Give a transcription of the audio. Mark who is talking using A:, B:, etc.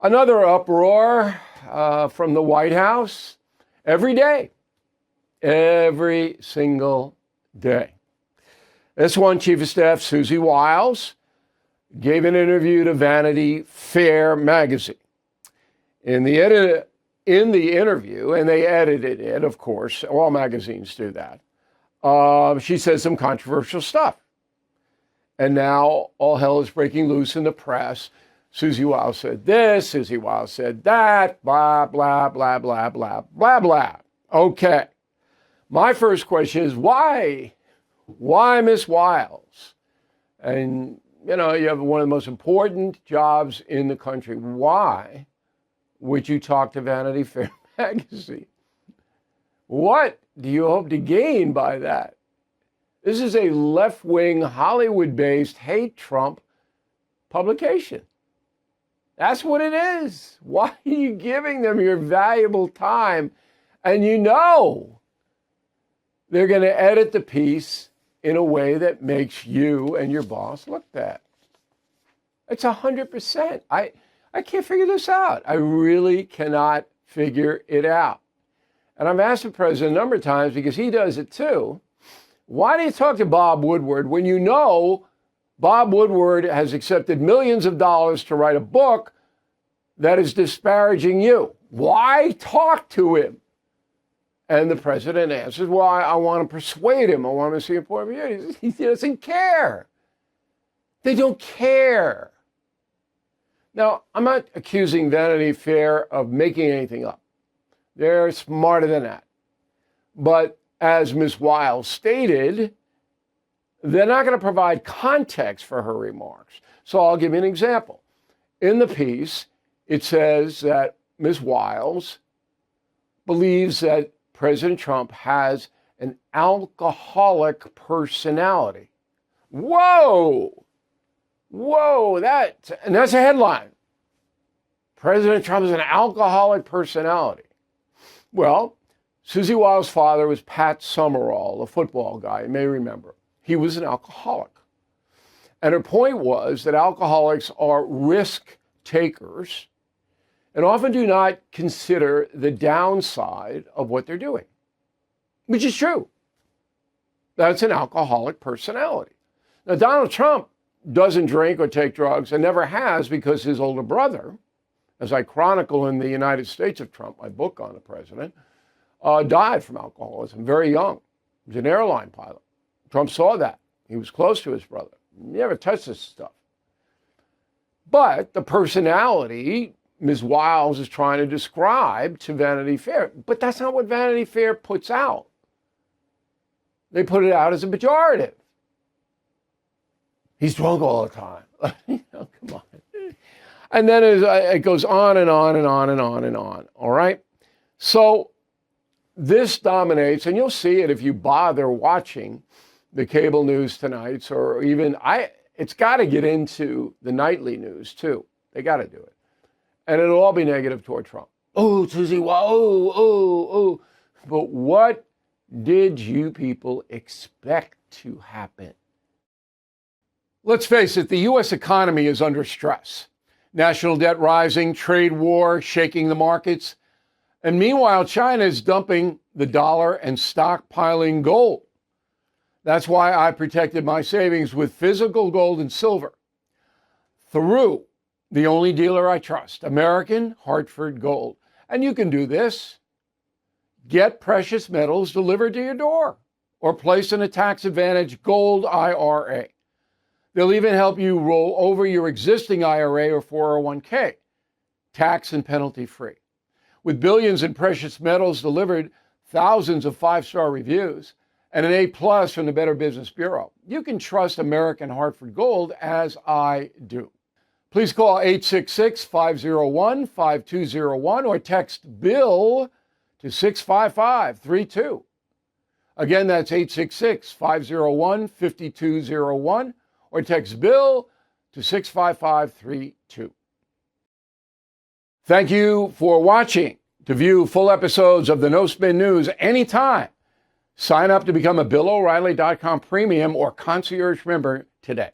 A: Another uproar from the White House every day, every single day. This one, Chief of Staff Susie Wiles gave an interview to Vanity Fair magazine. In the interview, and they edited it, of course, all magazines do that, she says some controversial stuff. And now all hell is breaking loose in the press. Susie Wiles said this, Susie Wiles said that, blah, blah, blah, blah, blah, blah, blah. Okay. My first question is why? Why Miss Wiles? And, you know, you have one of the most important jobs in the country. Why would you talk to Vanity Fair magazine? What do you hope to gain by that? This is a left-wing, Hollywood-based hate Trump publication. That's what it is. Why are you giving them your valuable time? And you know they're going to edit the piece in a way that makes you and your boss look bad. It's 100%. I can't figure this out. I really cannot figure it out. And I've asked the president a number of times, because he does it too, why do you talk to Bob Woodward when you know Bob Woodward has accepted millions of dollars to write a book that is disparaging you? Why talk to him? And the president answers, well, I want to persuade him. I want to see a point of view. He doesn't care. They don't care. Now, I'm not accusing Vanity Fair of making anything up. They're smarter than that. But as Ms. Wiles stated, they're not going to provide context for her remarks. So I'll give you an example. In the piece, it says that Ms. Wiles believes that President Trump has an alcoholic personality. Whoa! Whoa, that's a headline. President Trump is an alcoholic personality. Well, Susie Wiles' father was Pat Summerall, a football guy, you may remember. He was an alcoholic. And her point was that alcoholics are risk takers and often do not consider the downside of what they're doing, which is true. That's an alcoholic personality. Now, Donald Trump doesn't drink or take drugs and never has, because his older brother, as I chronicle in The United States of Trump, my book on the president, died from alcoholism very young. He was an airline pilot. Trump saw that. He was close to his brother. He never touched this stuff. But the personality Ms. Wiles is trying to describe to Vanity Fair, but that's not what Vanity Fair puts out. They put it out as a pejorative. He's drunk all the time. Oh, come on. And then it goes on and on and on and on and on. All right. So this dominates, and you'll see it if you bother watching the cable news tonight, or even it's got to get into the nightly news too. They got to do it. And it'll all be negative toward Trump. Oh, Susie, oh. But what did you people expect to happen? Let's face it, the U.S. economy is under stress. National debt rising, trade war shaking the markets. And meanwhile, China is dumping the dollar and stockpiling gold. That's why I protected my savings with physical gold and silver through the only dealer I trust, American Hartford Gold. And you can do this. Get precious metals delivered to your door or place in a tax-advantaged gold IRA. They'll even help you roll over your existing IRA or 401k, tax and penalty free. With billions in precious metals delivered, thousands of 5-star reviews, and an A+ from the Better Business Bureau, you can trust American Hartford Gold as I do. Please call 866-501-5201 or text BILL to 65532. Again, that's 866-501-5201 or text BILL to 65532. Thank you for watching. To view full episodes of the No Spin News anytime, sign up to become a BillO'Reilly.com premium or concierge member today.